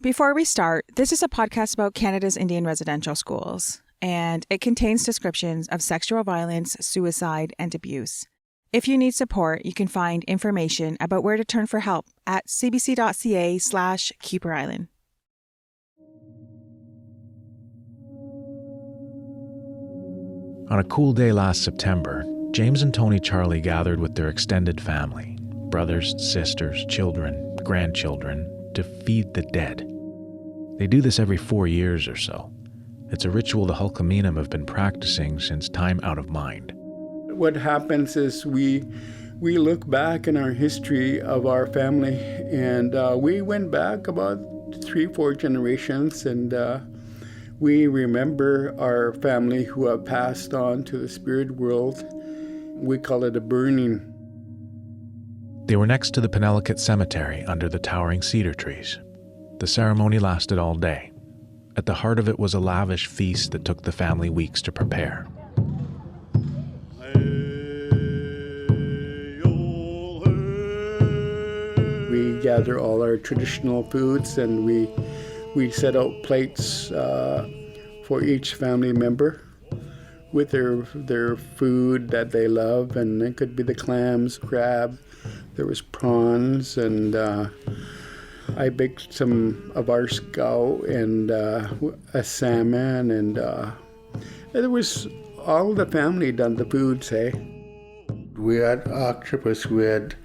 Before we start, this is a podcast about Canada's Indian residential schools, and it contains descriptions of sexual violence, suicide, and abuse. If you need support, you can find information about where to turn for help at cbc.ca/Kuper Island. On a cool day last September, James and Tony Charlie gathered with their extended family, brothers, sisters, children, grandchildren, to feed the dead. They do this every 4 years or so. It's a ritual the Hul'qumi'num have been practicing since time out of mind. What happens is we look back in our history of our family, and we went back about 3-4 generations, and we remember our family who have passed on to the spirit world. We call it a burning. They were next to the Penelakut Cemetery under the towering cedar trees. The ceremony lasted all day. At the heart of it was a lavish feast that took the family weeks to prepare. We gather all our traditional foods, and we set out plates for each family member with their food that they love, and it could be the clams, crab. There was prawns, and I baked some of our scow and a salmon, and there was all the family done the food, say. We had octopus, we had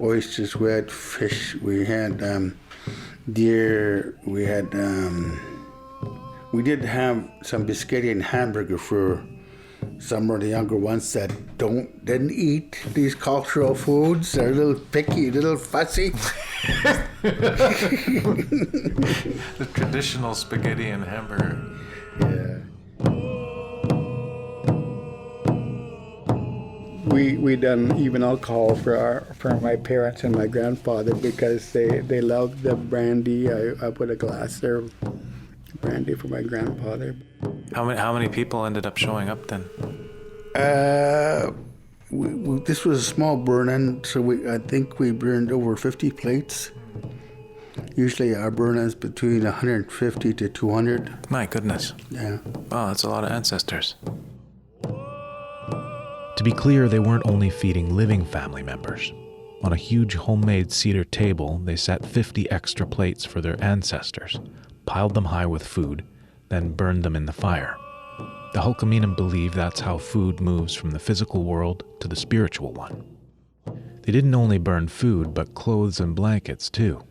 oysters, we had fish, we had deer, we did have some biscuit and hamburger for some of the younger ones that didn't eat these cultural foods. They're a little picky, a little fussy. The traditional spaghetti and hamburger. Yeah. We done even alcohol for my parents and my grandfather because they loved the brandy. I put a glass there of brandy for my grandfather. How many people ended up showing up then? This was a small burn-in, so I think we burned over 50 plates. Usually our burn-in's between 150 to 200. My goodness. Yeah. Wow, that's a lot of ancestors. To be clear, they weren't only feeding living family members. On a huge homemade cedar table, they set 50 extra plates for their ancestors, piled them high with food, then burned them in the fire. The Hul'qumi'num believe that's how food moves from the physical world to the spiritual one. They didn't only burn food, but clothes and blankets too.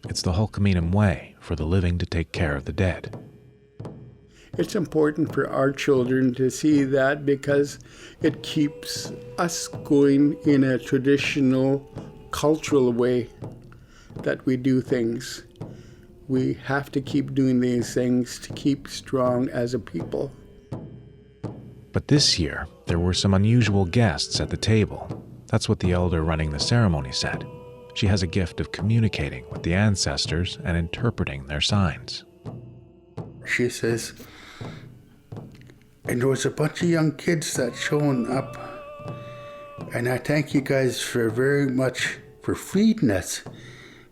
It's the Hul'qumi'num way for the living to take care of the dead. It's important for our children to see that because it keeps us going in a traditional, cultural way that we do things. We have to keep doing these things to keep strong as a people. But this year, there were some unusual guests at the table. That's what the elder running the ceremony said. She has a gift of communicating with the ancestors and interpreting their signs. She says, and there was a bunch of young kids that shown up, and I thank you guys very much for feeding us.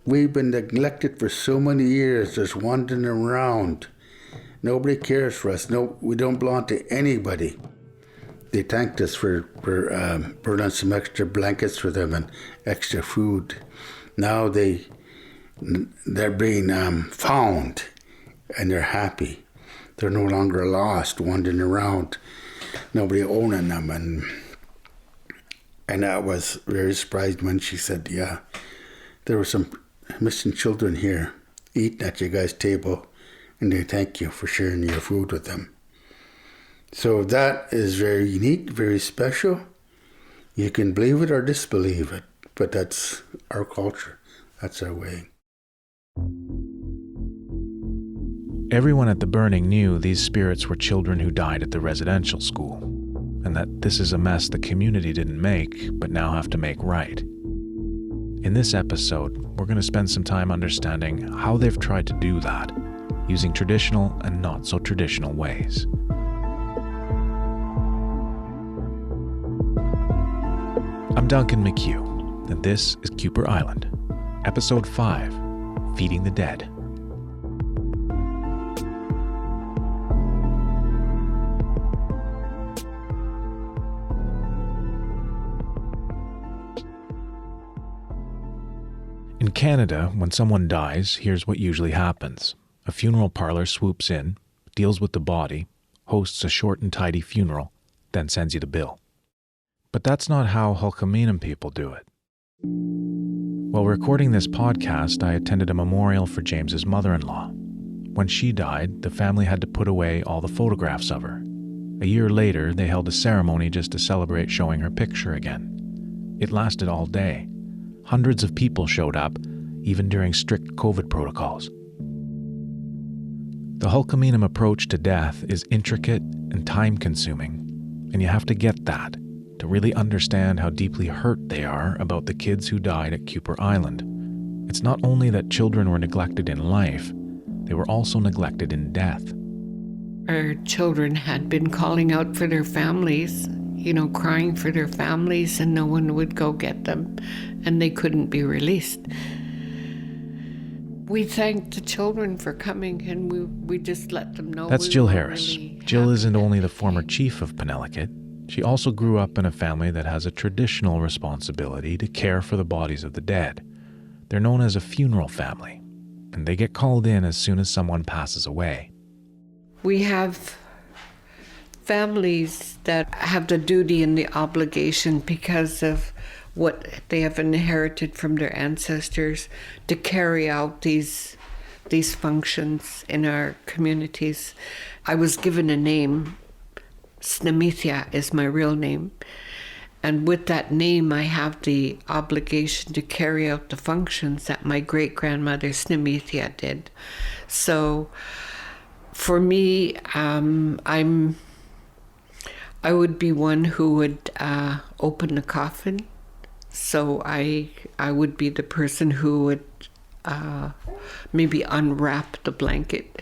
We've been neglected for so many years, just wandering around. Nobody cares for us. No, we don't belong to anybody. They thanked us for burning some extra blankets for them and extra food. Now they're being found, and they're happy. They're no longer lost, wandering around, nobody owning them. And I was very surprised when she said, yeah, there were some missing children here eating at your guys' table, and they thank you for sharing your food with them. So that is very unique, very special. You can believe it or disbelieve it, but that's our culture. That's our way. Everyone at the burning knew these spirits were children who died at the residential school, and that this is a mess the community didn't make, but now have to make right. In this episode, we're going to spend some time understanding how they've tried to do that, using traditional and not so traditional ways. I'm Duncan McCue, and this is Kuper Island, Episode 5, Feeding the Dead. Canada, when someone dies, here's what usually happens. A funeral parlor swoops in, deals with the body, hosts a short and tidy funeral, then sends you the bill. But that's not how Hul'qumi'num people do it. While recording this podcast, I attended a memorial for James's mother-in-law. When she died, the family had to put away all the photographs of her. A year later, they held a ceremony just to celebrate showing her picture again. It lasted all day. Hundreds of people showed up, even during strict COVID protocols. The Hul'qumi'num approach to death is intricate and time-consuming, and you have to get that to really understand how deeply hurt they are about the kids who died at Kuper Island. It's not only that children were neglected in life, they were also neglected in death. Our children had been calling out for their families, crying for their families, and no one would go get them, and they couldn't be released. We thanked the children for coming, and we just let them know. That's Jill Harris. Jill isn't only the former chief of Penelakut. She also grew up in a family that has a traditional responsibility to care for the bodies of the dead. They're known as a funeral family, and they get called in as soon as someone passes away. We have families that have the duty and the obligation, because of what they have inherited from their ancestors, to carry out these functions in our communities. I was given a name. Snamithia is my real name. And with that name, I have the obligation to carry out the functions that my great-grandmother Snamithia did. So for me, I would be one who would open the coffin. So I would be the person who would maybe unwrap the blanket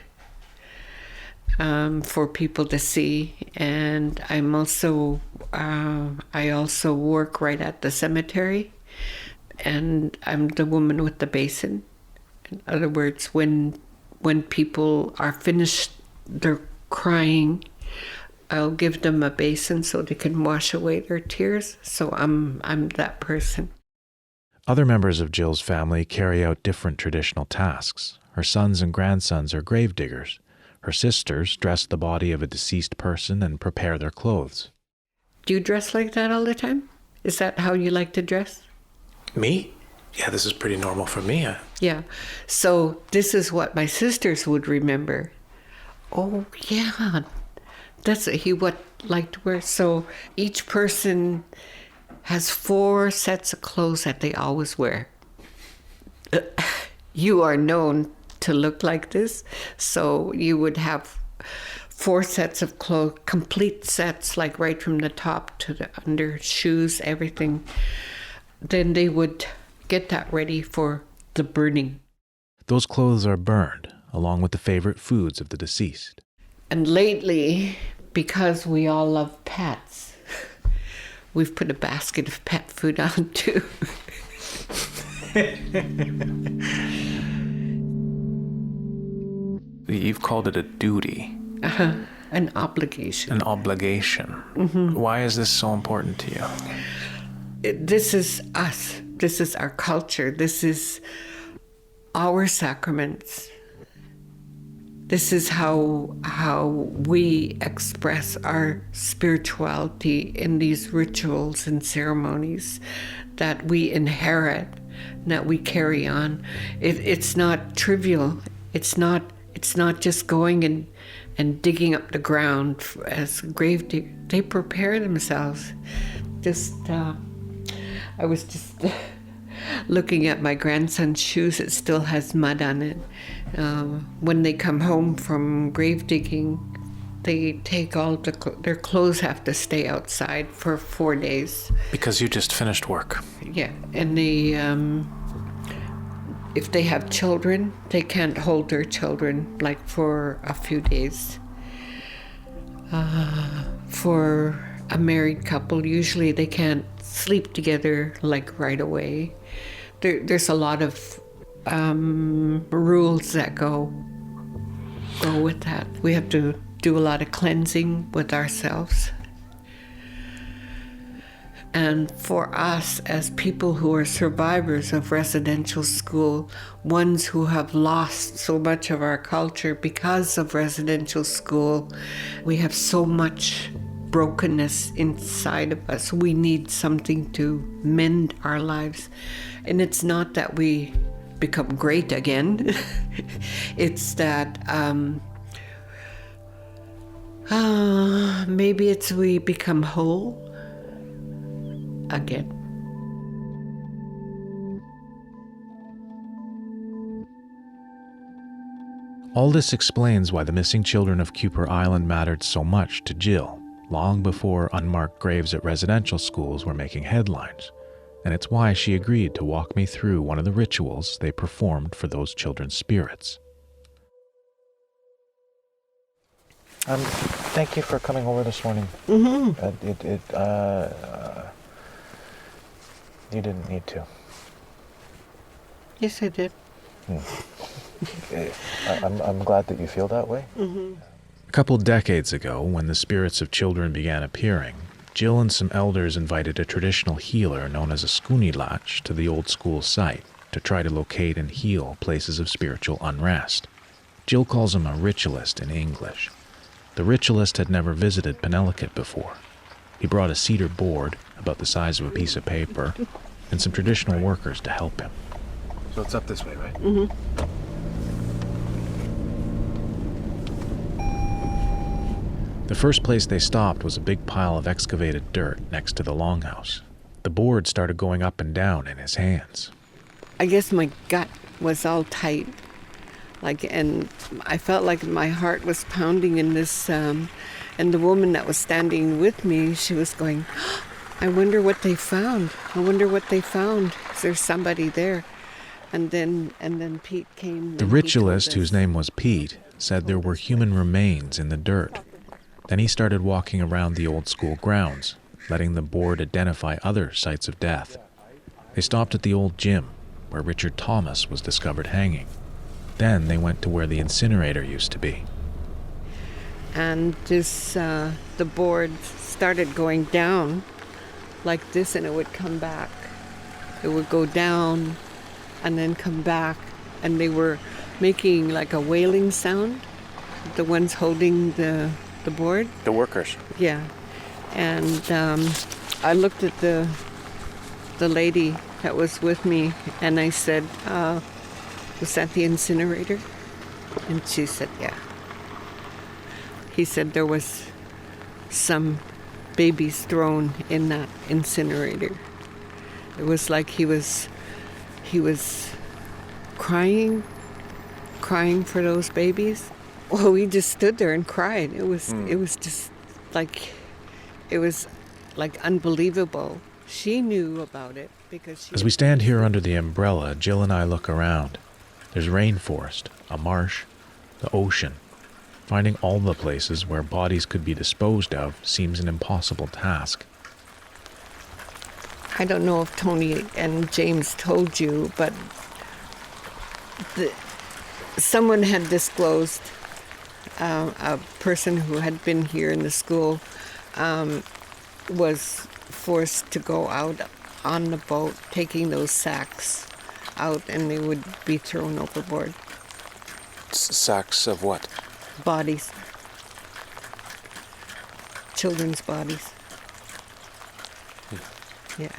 for people to see. And I'm also I also work right at the cemetery, and I'm the woman with the basin. In other words, when people are finished, they're crying, I'll give them a basin so they can wash away their tears. So I'm that person. Other members of Jill's family carry out different traditional tasks. Her sons and grandsons are grave diggers. Her sisters dress the body of a deceased person and prepare their clothes. Do you dress like that all the time? Is that how you like to dress? Me? Yeah, this is pretty normal for me. Yeah. So this is what my sisters would remember. Oh, yeah. That's what he would like to wear. So each person has 4 sets of clothes that they always wear. You are known to look like this, so you would have 4 sets of clothes, complete sets, like right from the top to the under, shoes, everything. Then they would get that ready for the burning. Those clothes are burned, along with the favorite foods of the deceased. And lately, because we all love pets, we've put a basket of pet food on too. You've called it a duty. An obligation. An obligation. Mm-hmm. Why is this so important to you? This is us. This is our culture. This is our sacraments. This is how we express our spirituality in these rituals and ceremonies that we inherit, that we carry on. It's not trivial. It's not just going and digging up the ground as grave diggers. They prepare themselves. I was just looking at my grandson's shoes. It still has mud on it. When they come home from grave digging, they take all their clothes have to stay outside for 4 days. Because you just finished work. Yeah, and they, if they have children, they can't hold their children like for a few days. For a married couple, usually they can't sleep together like right away. There's a lot of rules that go with that. We have to do a lot of cleansing with ourselves. And for us, as people who are survivors of residential school, ones who have lost so much of our culture because of residential school, we have so much brokenness inside of us. We need something to mend our lives. And it's not that we become great again. It's that maybe it's we become whole again. All this explains why the missing children of Kuper Island mattered so much to Jill, long before unmarked graves at residential schools were making headlines. And it's why she agreed to walk me through one of the rituals they performed for those children's spirits. Thank you for coming over this morning. You didn't need to. Yes, I did. I'm glad that you feel that way. A couple decades ago, when the spirits of children began appearing, Jill and some elders invited a traditional healer known as a skunilatch to the old school site to try to locate and heal places of spiritual unrest. Jill calls him a ritualist in English. The ritualist had never visited Penelakut before. He brought a cedar board, about the size of a piece of paper, and some traditional workers to help him. So it's up this way, right? The first place they stopped was a big pile of excavated dirt next to the longhouse. The board started going up and down in his hands. I guess my gut was all tight. And I felt like my heart was pounding in this, and the woman that was standing with me, she was going, I wonder what they found. I wonder what they found. Is there somebody there? And then Pete came. The ritualist, whose name was Pete, said there were human remains in the dirt. Then he started walking around the old school grounds, letting the board identify other sites of death. They stopped at the old gym, where Richard Thomas was discovered hanging. Then they went to where the incinerator used to be. And the board started going down like this, and it would come back. It would go down and then come back, and they were making like a wailing sound, the ones holding the board. The workers. Yeah. And I looked at the lady that was with me, and I said, was that the incinerator? And she said, yeah. He said there was some babies thrown in that incinerator. It was like he was crying for those babies. Well, we just stood there and cried. It was just like, it was like unbelievable. She knew about it because As we stand here under the umbrella, Jill and I look around. There's rainforest, a marsh, the ocean. Finding all the places where bodies could be disposed of seems an impossible task. I don't know if Tony and James told you, but someone had disclosed, a person who had been here in the school was forced to go out on the boat, taking those sacks out, and they would be thrown overboard. Sacks of what? Bodies. Children's bodies. Yeah.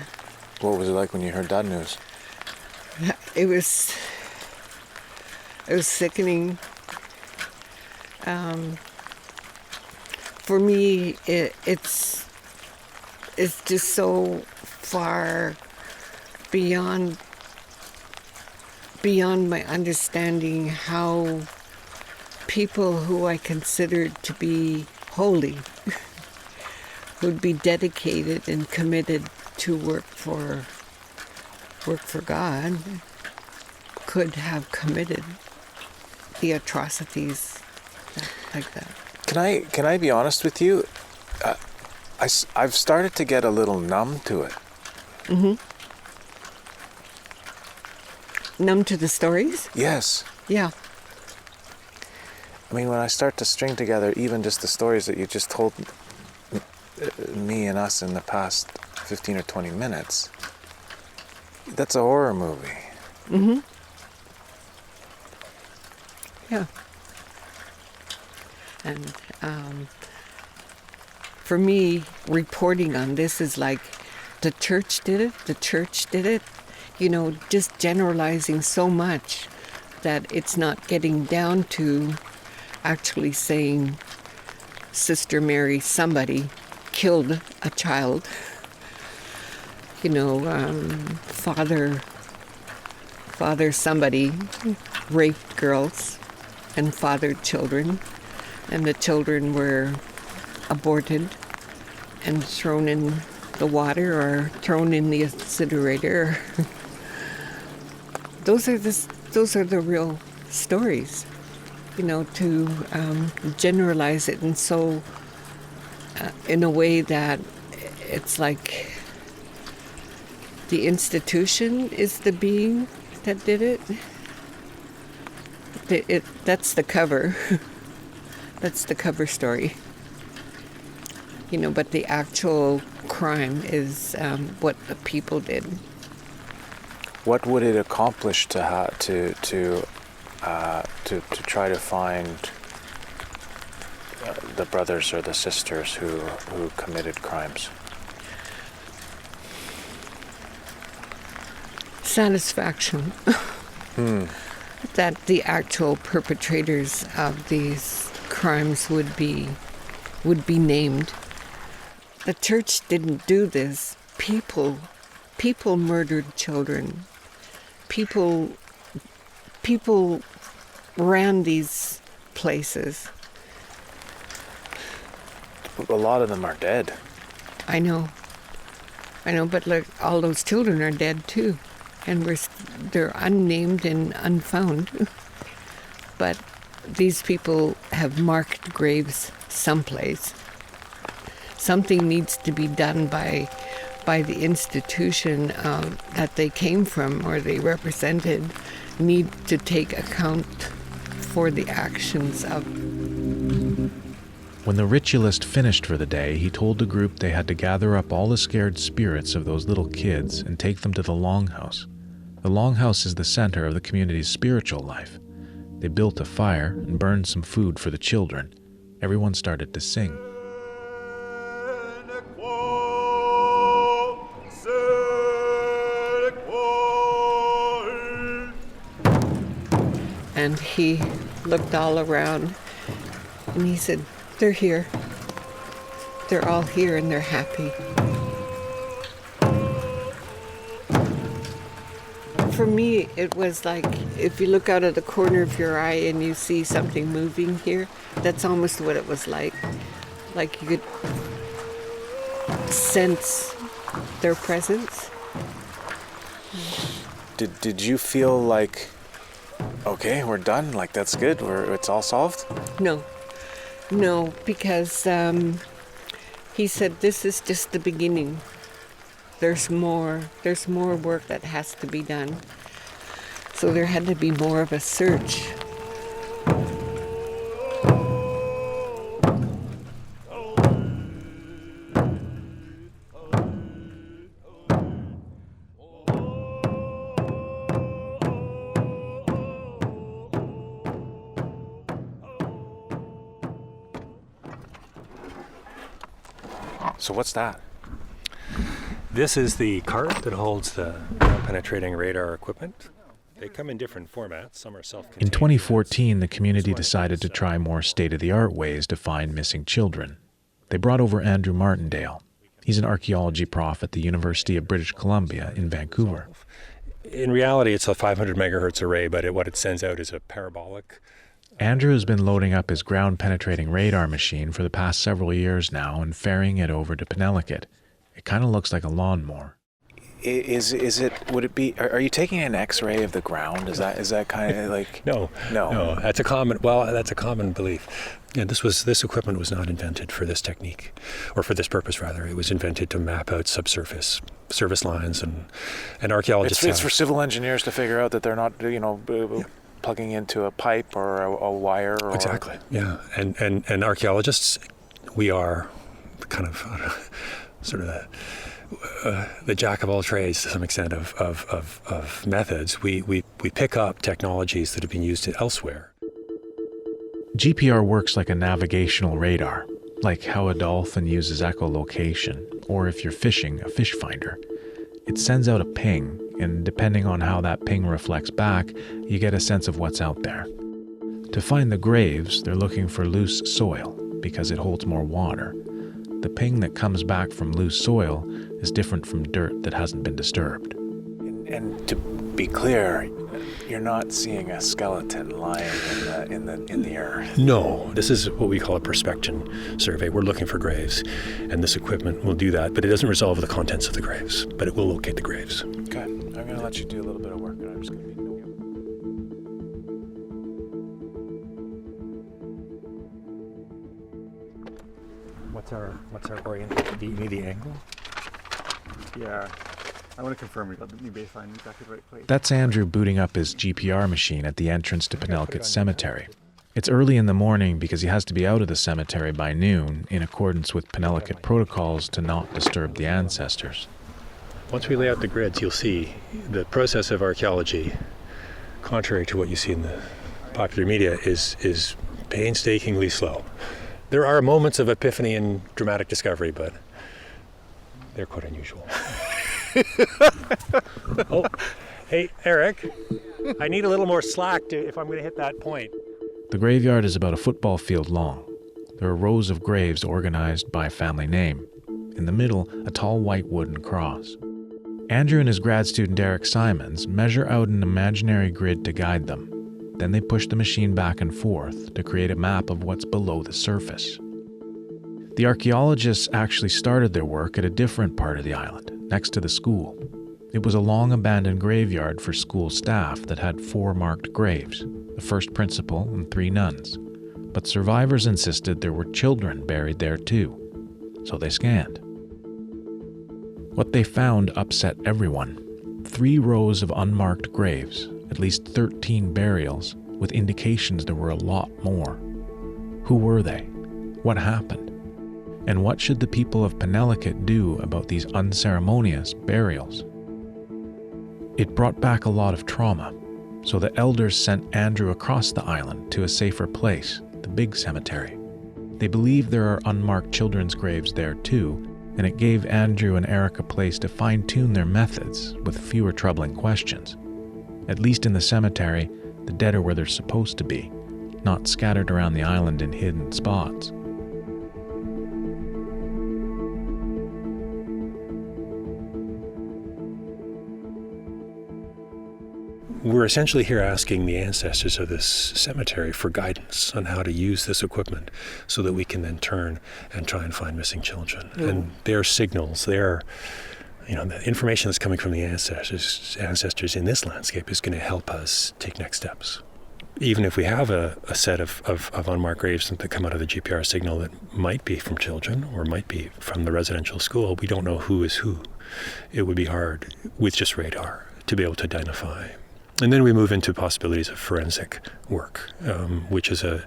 What was it like when you heard that news? It was sickening. For me, it's just so far beyond my understanding how people who I considered to be holy, who'd be dedicated and committed to work for God, could have committed the atrocities like that. Can I be honest with you? I've started to get a little numb to it. Mm-hmm. Numb to the stories? Yes. Yeah. I mean, when I start to string together even just the stories that you just told me and us in the past 15 or 20 minutes. That's a horror movie. Mm-hmm. Yeah. And for me, reporting on this is like, the church did it, just generalizing so much that it's not getting down to actually saying Sister Mary somebody killed a child, father somebody raped girls and fathered children, and the children were aborted and thrown in the water or thrown in the incinerator. Those are the real stories, to generalize it and so in a way that it's like the institution is the being that did it. That's the cover. That's the cover story. But the actual crime is what the people did. What would it accomplish to try to find the brothers or the sisters who committed crimes? Satisfaction. That the actual perpetrators of these crimes would be named. The church didn't do this. People murdered children. People ran these places. A lot of them are dead. I know, but like all those children are dead too, and they're unnamed and unfound. But these people have marked graves someplace. Something needs to be done by the institution that they came from or they represented, need to take account for the actions of. When the ritualist finished for the day, he told the group they had to gather up all the scared spirits of those little kids and take them to the longhouse. The longhouse is the center of the community's spiritual life. They built a fire and burned some food for the children. Everyone started to sing. And he looked all around and he said, "They're here. They're all here and they're happy." For me, it was like if you look out of the corner of your eye and you see something moving here, that's almost what it was like. Like you could sense their presence. Did you feel like, okay, we're done, like that's good, it's all solved? No, because he said this is just the beginning. There's more work that has to be done. So there had to be more of a search. So what's that? This is the cart that holds the ground-penetrating radar equipment. They come in different formats. Some are self-contained. In 2014, the community decided to try more state-of-the-art ways to find missing children. They brought over Andrew Martindale. He's an archaeology prof at the University of British Columbia in Vancouver. In reality, it's a 500 megahertz array, but what it sends out is a parabolic. Andrew has been loading up his ground-penetrating radar machine for the past several years now and ferrying it over to Penelakut. It kind of looks like a lawnmower. Would it be, are you taking an X-ray of the ground? Is that kind of like... No. That's a common belief. Yeah, this equipment was not invented for this technique, or for this purpose rather. It was invented to map out subsurface service lines, and archaeologists. It's for civil engineers to figure out that they're not, plugging into a pipe or a wire. Or... Exactly. Yeah, and archaeologists, we are kind of sort of the jack of all trades to some extent of methods. We pick up technologies that have been used elsewhere. GPR works like a navigational radar, like how a dolphin uses echolocation, or if you're fishing, a fish finder. It sends out a ping, and depending on how that ping reflects back, you get a sense of what's out there. To find the graves, they're looking for loose soil, because it holds more water. The ping that comes back from loose soil is different from dirt that hasn't been disturbed. And to be clear, you're not seeing a skeleton lying in the earth. No, this is what we call a prospection survey. We're looking for graves, and this equipment will do that, but it doesn't resolve the contents of the graves, but it will locate the graves. Okay, I'm going to let you do a little bit of work, and I'm just going to be... What's our orient? Do you need the angle? Yeah. I want to confirm we got the new baseline in exactly the right place. That's Andrew booting up his GPR machine at the entrance to Penelkut Cemetery. It's early in the morning because he has to be out of the cemetery by noon in accordance with Penelkut protocols to not disturb the ancestors. Once we lay out the grids, you'll see the process of archaeology, contrary to what you see in the popular media, is painstakingly slow. There are moments of epiphany and dramatic discovery, but they're quite unusual. Oh, hey, Eric, I need a little more slack if I'm going to hit that point. The graveyard is about a football field long. There are rows of graves organized by family name. In the middle, a tall white wooden cross. Andrew and his grad student Eric Simons measure out an imaginary grid to guide them. Then they push the machine back and forth to create a map of what's below the surface. The archaeologists actually started their work at a different part of the island, next to the school. It was a long-abandoned graveyard for school staff that had 4 marked graves, the first principal and 3 nuns. But survivors insisted there were children buried there too, so they scanned. What they found upset everyone. 3 rows of unmarked graves, at least 13 burials, with indications there were a lot more. Who were they? What happened? And what should the people of Penelkut do about these unceremonious burials? It brought back a lot of trauma, so the elders sent Andrew across the island to a safer place, the big cemetery. They believe there are unmarked children's graves there too, and it gave Andrew and Eric a place to fine-tune their methods with fewer troubling questions. At least in the cemetery, the dead are where they're supposed to be, not scattered around the island in hidden spots. We're essentially here asking the ancestors of this cemetery for guidance on how to use this equipment so that we can then turn and try and find missing children. Mm. And their signals, the information that's coming from the ancestors in this landscape is going to help us take next steps. Even if we have a set of unmarked graves that come out of the GPR signal that might be from children or might be from the residential school, we don't know who is who. It would be hard with just radar to be able to identify. And then we move into possibilities of forensic work, which is a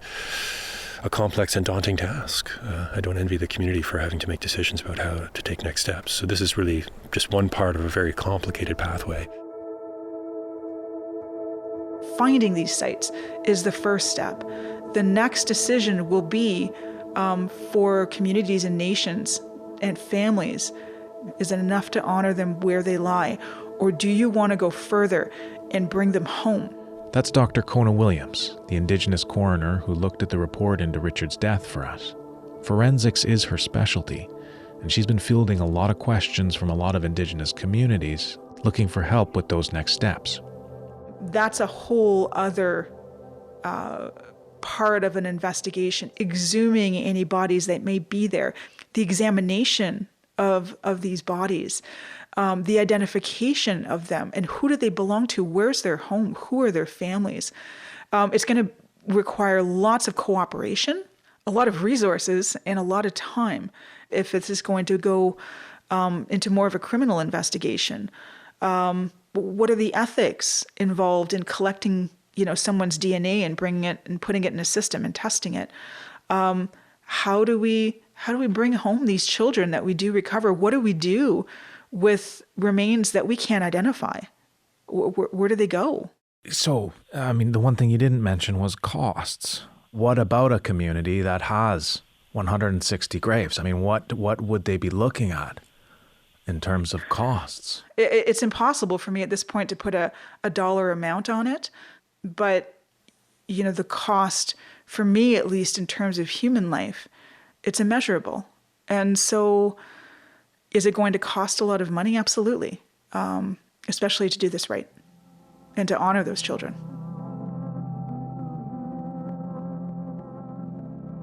complex and daunting task. I don't envy the community for having to make decisions about how to take next steps. So this is really just one part of a very complicated pathway. Finding these sites is the first step. The next decision will be for communities and nations and families. Is it enough to honor them where they lie? Or do you want to go further and bring them home? That's Dr. Kona Williams, the Indigenous coroner who looked at the report into Richard's death for us. Forensics is her specialty, and she's been fielding a lot of questions from a lot of Indigenous communities looking for help with those next steps. That's a whole other part of an investigation, exhuming any bodies that may be there, the examination of these bodies, the identification of them, and who do they belong to? Where's their home? Who are their families? It's going to require lots of cooperation, a lot of resources, and a lot of time if this is going to go into more of a criminal investigation. What are the ethics involved in collecting, someone's DNA and bringing it and putting it in a system and testing it? How do we bring home these children that we do recover? What do we do with remains that we can't identify. Where do they go? So, I mean, the one thing you didn't mention was costs. What about a community that has 160 graves? I mean, what would they be looking at in terms of costs? It's impossible for me at this point to put a dollar amount on it, but the cost, for me at least in terms of human life, it's immeasurable. And so is it going to cost a lot of money? Absolutely, especially to do this right and to honor those children.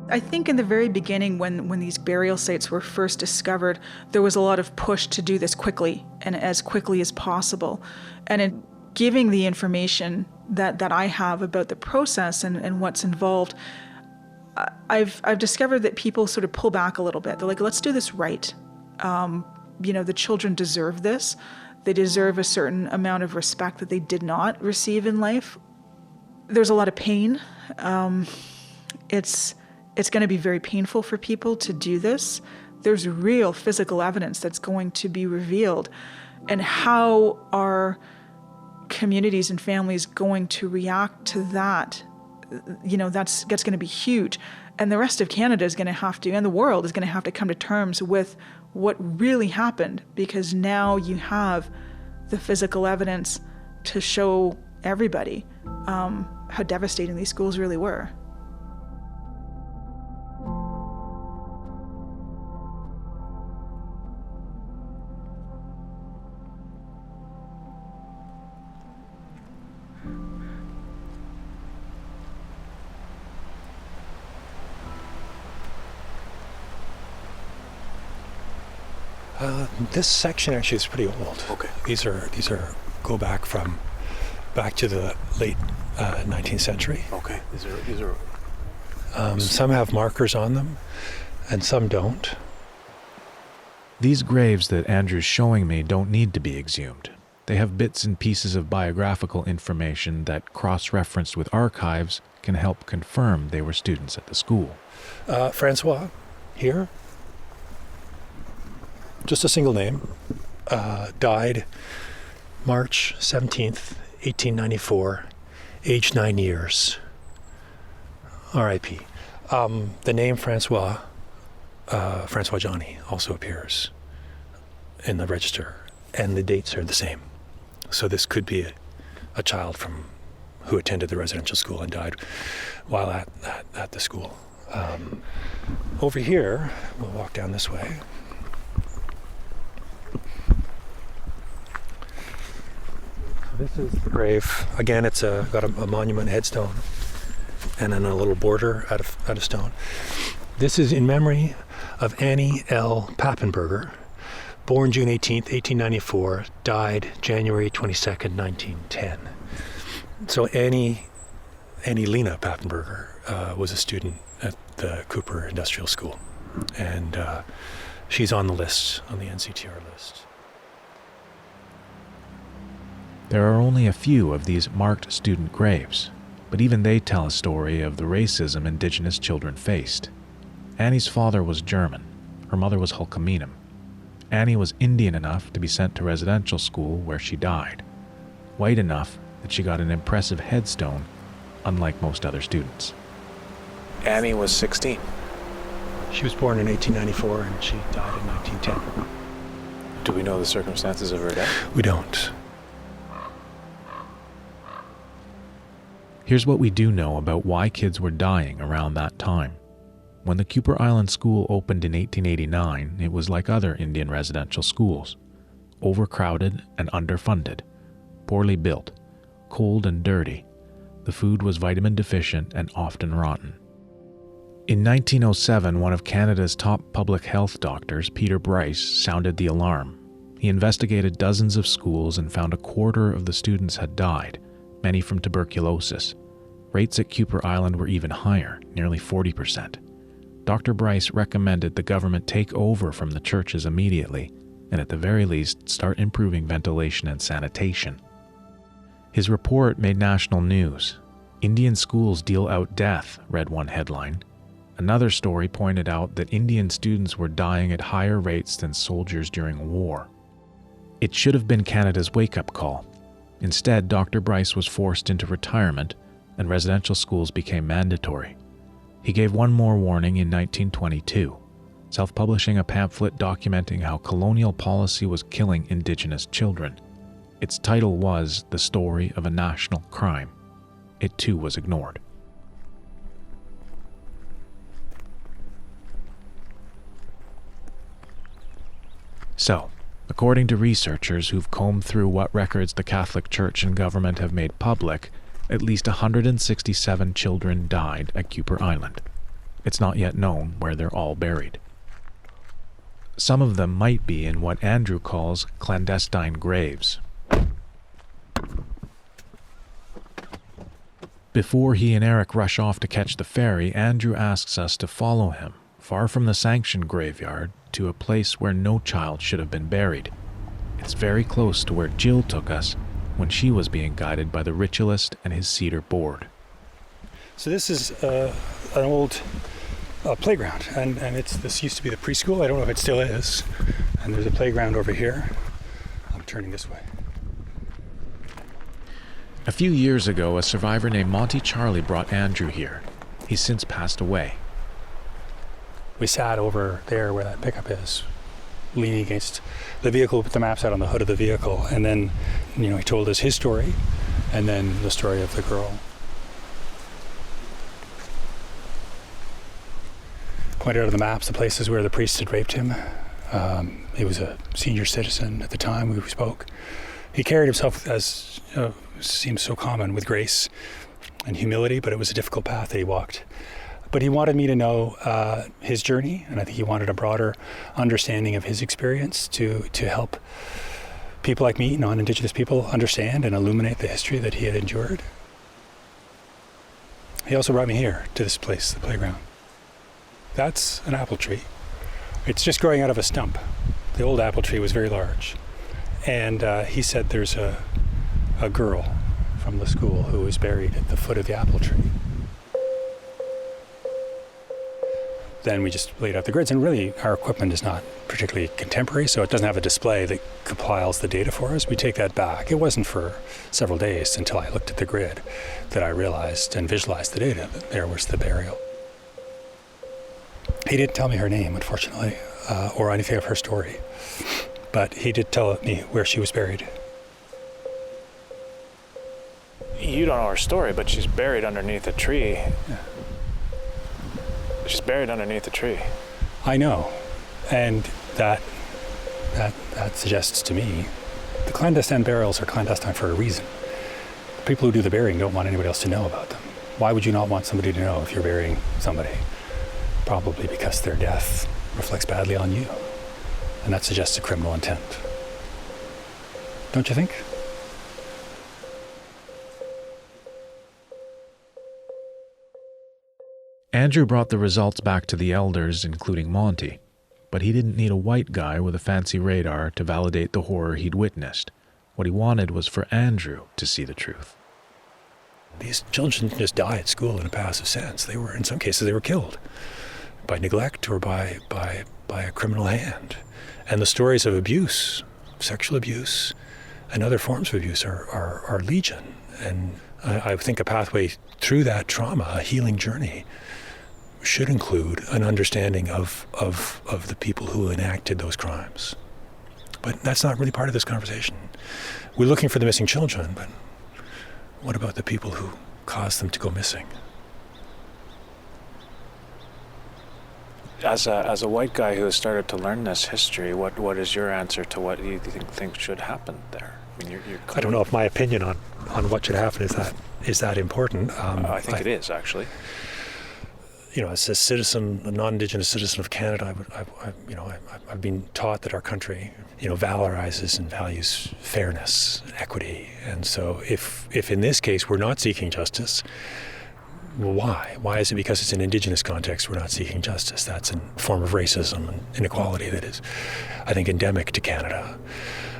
I think in the very beginning, when these burial sites were first discovered, there was a lot of push to do this quickly and as quickly as possible. And in giving the information that I have about the process and what's involved, I've discovered that people sort of pull back a little bit. They're like, let's do this right. The children deserve this. They deserve a certain amount of respect that they did not receive in life. There's a lot of pain. It's going to be very painful for people to do this. There's real physical evidence that's going to be revealed. And how are communities and families going to react to that? That's going to be huge. And the rest of Canada is going to have to, and the world is going to have to come to terms with what really happened, because now you have the physical evidence to show everybody how devastating these schools really were. This section actually is pretty old. Okay. These are go back to the late 19th century. Okay. These are. Some have markers on them, and some don't. These graves that Andrew's showing me don't need to be exhumed. They have bits and pieces of biographical information that, cross-referenced with archives, can help confirm they were students at the school. Francois, here. Just a single name, died March 17th, 1894, aged 9 years, R.I.P. The name Francois Johnny also appears in the register, and the dates are the same. So this could be a child who attended the residential school and died while at the school. Over here, we'll walk down this way. This is the grave. Again, it's got a monument headstone and then a little border out of stone. This is in memory of Annie L. Pappenberger, born June 18th, 1894, died January 22nd, 1910. So Annie Lena Pappenberger was a student at the Kuper Industrial School, and she's on the list, on the NCTR list. There are only a few of these marked student graves, but even they tell a story of the racism Indigenous children faced. Annie's father was German. Her mother was Hul'qumi'num. Annie was Indian enough to be sent to residential school where she died. White enough that she got an impressive headstone, unlike most other students. Annie was 16. She was born in 1894 and she died in 1910. Do we know the circumstances of her death? We don't. Here's what we do know about why kids were dying around that time. When the Kuper Island School opened in 1889, it was like other Indian residential schools. Overcrowded and underfunded. Poorly built. Cold and dirty. The food was vitamin deficient and often rotten. In 1907, one of Canada's top public health doctors, Peter Bryce, sounded the alarm. He investigated dozens of schools and found a quarter of the students had died, many from tuberculosis. Rates at Kuper Island were even higher, nearly 40%. Dr. Bryce recommended the government take over from the churches immediately, and at the very least start improving ventilation and sanitation. His report made national news. Indian schools deal out death, read one headline. Another story pointed out that Indian students were dying at higher rates than soldiers during war. It should have been Canada's wake-up call. Instead, Dr. Bryce was forced into retirement, and residential schools became mandatory. He gave one more warning in 1922, self-publishing a pamphlet documenting how colonial policy was killing Indigenous children. Its title was The Story of a National Crime. It too was ignored. So, according to researchers who've combed through what records the Catholic Church and government have made public, at least 167 children died at Kuper Island. It's not yet known where they're all buried. Some of them might be in what Andrew calls clandestine graves. Before he and Eric rush off to catch the ferry, Andrew asks us to follow him, far from the sanctioned graveyard, to a place where no child should have been buried. It's very close to where Jill took us when she was being guided by the ritualist and his cedar board. So this is an old playground, and this used to be the preschool. I don't know if it still is. And there's a playground over here. I'm turning this way. A few years ago, a survivor named Monty Charlie brought Andrew here. He's since passed away. We sat over there where that pickup is, leaning against the vehicle, put the maps out on the hood of the vehicle, and then, he told us his story, and then the story of the girl. Pointed out on the maps the places where the priest had raped him. He was a senior citizen at the time we spoke. He carried himself, as seems so common, with grace and humility, but it was a difficult path that he walked. But he wanted me to know his journey, and I think he wanted a broader understanding of his experience to help people like me, non-Indigenous people, understand and illuminate the history that he had endured. He also brought me here to this place, the playground. That's an apple tree. It's just growing out of a stump. The old apple tree was very large. And he said there's a girl from the school who was buried at the foot of the apple tree. Then we just laid out the grids, and really our equipment is not particularly contemporary, so it doesn't have a display that compiles the data for us. We take that back. It wasn't for several days until I looked at the grid that I realized and visualized the data that there was the burial. He didn't tell me her name, unfortunately, or anything of her story, but he did tell me where she was buried. You don't know her story, but she's buried underneath a tree. Yeah. She's buried underneath a tree. I know, and that suggests to me the clandestine burials are clandestine for a reason. The people who do the burying don't want anybody else to know about them. Why would you not want somebody to know if you're burying somebody? Probably because their death reflects badly on you, and that suggests a criminal intent. Don't you think? Andrew brought the results back to the elders, including Monty, but he didn't need a white guy with a fancy radar to validate the horror he'd witnessed. What he wanted was for Andrew to see the truth. These children didn't just die at school in a passive sense. They were, in some cases, they were killed by neglect or by a criminal hand. And the stories of abuse, sexual abuse, and other forms of abuse are legion. And I think a pathway through that trauma, a healing journey, should include an understanding of the people who enacted those crimes. But that's not really part of this conversation. We're looking for the missing children, but what about the people who caused them to go missing? As a white guy who has started to learn this history, what is your answer to what you think should happen there? I mean, you're I don't know if my opinion on what should happen is that important. I think it is, actually. As a citizen, a non-Indigenous citizen of Canada, I've been taught that our country, valorizes and values fairness, equity, and so if in this case we're not seeking justice, well, why? Why is it because it's an Indigenous context we're not seeking justice? That's a form of racism and inequality that is, I think, endemic to Canada.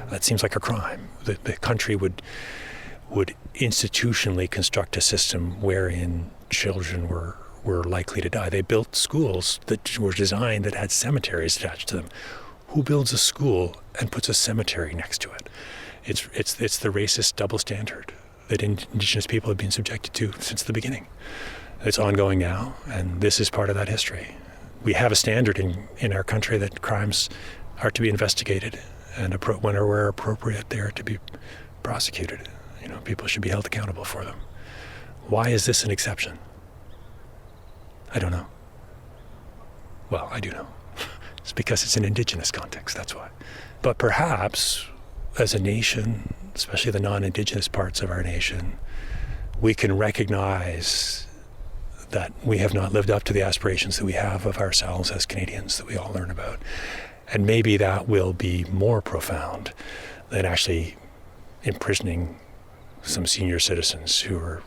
That seems like a crime. The country would institutionally construct a system wherein children were likely to die. They built schools that were designed that had cemeteries attached to them. Who builds a school and puts a cemetery next to it? It's the racist double standard that Indigenous people have been subjected to since the beginning. It's ongoing now, and this is part of that history. We have a standard in our country that crimes are to be investigated, and where appropriate, they are to be prosecuted. People should be held accountable for them. Why is this an exception? I don't know. Well, I do know. It's because it's an Indigenous context, that's why. But perhaps, as a nation, especially the non-Indigenous parts of our nation, we can recognize that we have not lived up to the aspirations that we have of ourselves as Canadians that we all learn about. And maybe that will be more profound than actually imprisoning some senior citizens who were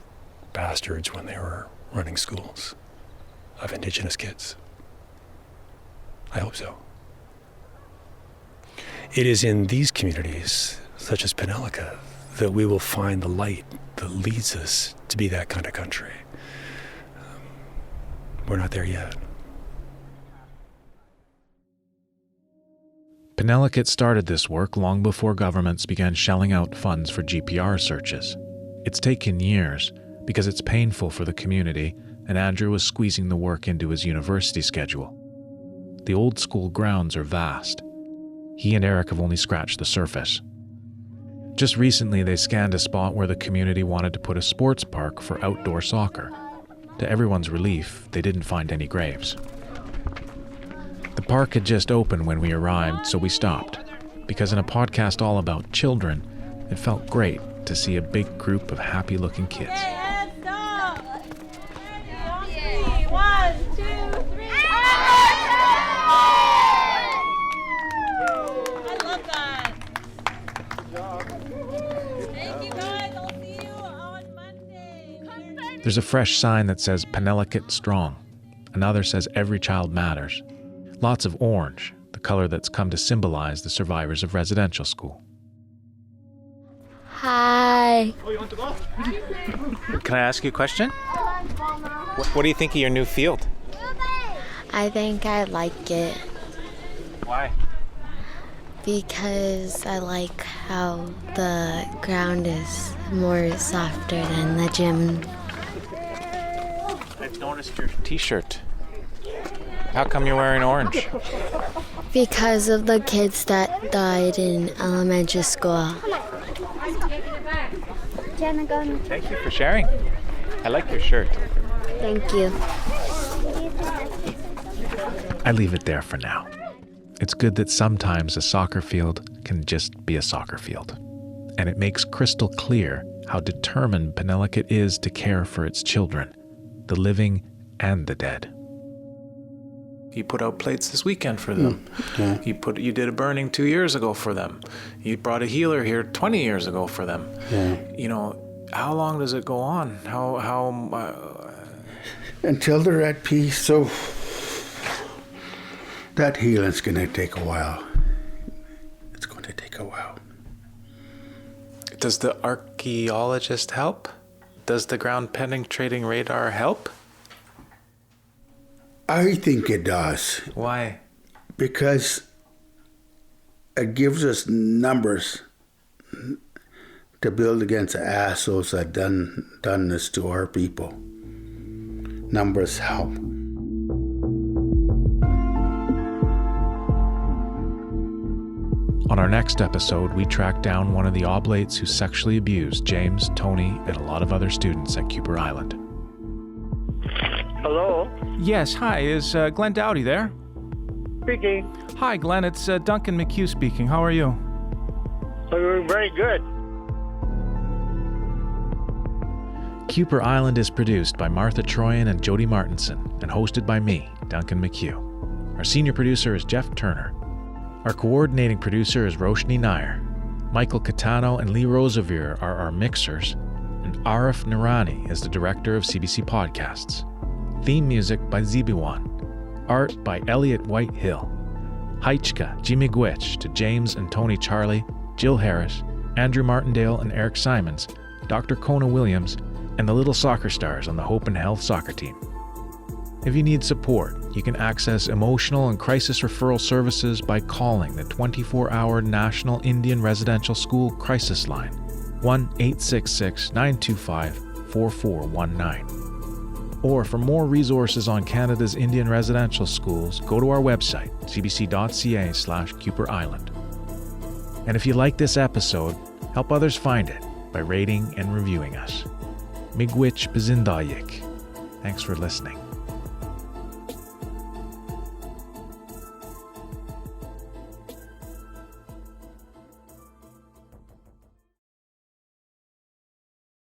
bastards when they were running schools of Indigenous kids. I hope so. It is in these communities, such as Penelica, that we will find the light that leads us to be that kind of country. We're not there yet. Penelica started this work long before governments began shelling out funds for GPR searches. It's taken years because it's painful for the community, and Andrew was squeezing the work into his university schedule. The old school grounds are vast. He and Eric have only scratched the surface. Just recently, they scanned a spot where the community wanted to put a sports park for outdoor soccer. To everyone's relief, they didn't find any graves. The park had just opened when we arrived, so we stopped. Because in a podcast all about children, it felt great to see a big group of happy-looking kids. There's a fresh sign that says Penelica Strong. Another says Every Child Matters. Lots of orange, the color that's come to symbolize the survivors of residential school. Hi. Can I ask you a question? What do you think of your new field? I think I like it Why? because I like how the ground is more softer than the gym. I've noticed your t-shirt. How come you're wearing orange? Because of the kids that died in elementary school. Thank you for sharing. I like your shirt. Thank you. I leave it there for now. It's good that sometimes a soccer field can just be a soccer field. And it makes crystal clear how determined Penelica is to care for its children, the living and the dead. You put out plates this weekend for them. Yeah. You did a burning 2 years ago for them. You brought a healer here 20 years ago for them. Yeah. How long does it go on? Until they're at peace, so that healing's going to take a while. It's going to take a while. Does the archaeologist help? Does the ground penetrating radar help? I think it does. Why? Because it gives us numbers to build against the assholes that done this to our people. Numbers help. On our next episode, we track down one of the oblates who sexually abused James, Tony, and a lot of other students at Kuper Island. Hello? Yes, hi, is Glenn Dowdy there? Speaking. Hi, Glenn, it's Duncan McCue speaking. How are you? We're very good. Kuper Island is produced by Martha Troyan and Jody Martinson and hosted by me, Duncan McCue. Our senior producer is Jeff Turner. Our coordinating producer is Roshni Nair. Michael Catano and Lee Rosevere are our mixers, and Arif Nirani is the director of CBC Podcasts. Theme music by Zibiwan. Art by Elliot Whitehill. Heichka Jimmy Gwitch to James and Tony Charlie, Jill Harris, Andrew Martindale and Eric Simons, Dr. Kona Williams, and the little soccer stars on the Hope and Health soccer team. If you need support, you can access emotional and crisis referral services by calling the 24-hour National Indian Residential School Crisis Line, 1-866-925-4419. Or for more resources on Canada's Indian residential schools, go to our website, cbc.ca/Kuper Island. And if you like this episode, help others find it by rating and reviewing us. Miigwech Bazindayik. Thanks for listening.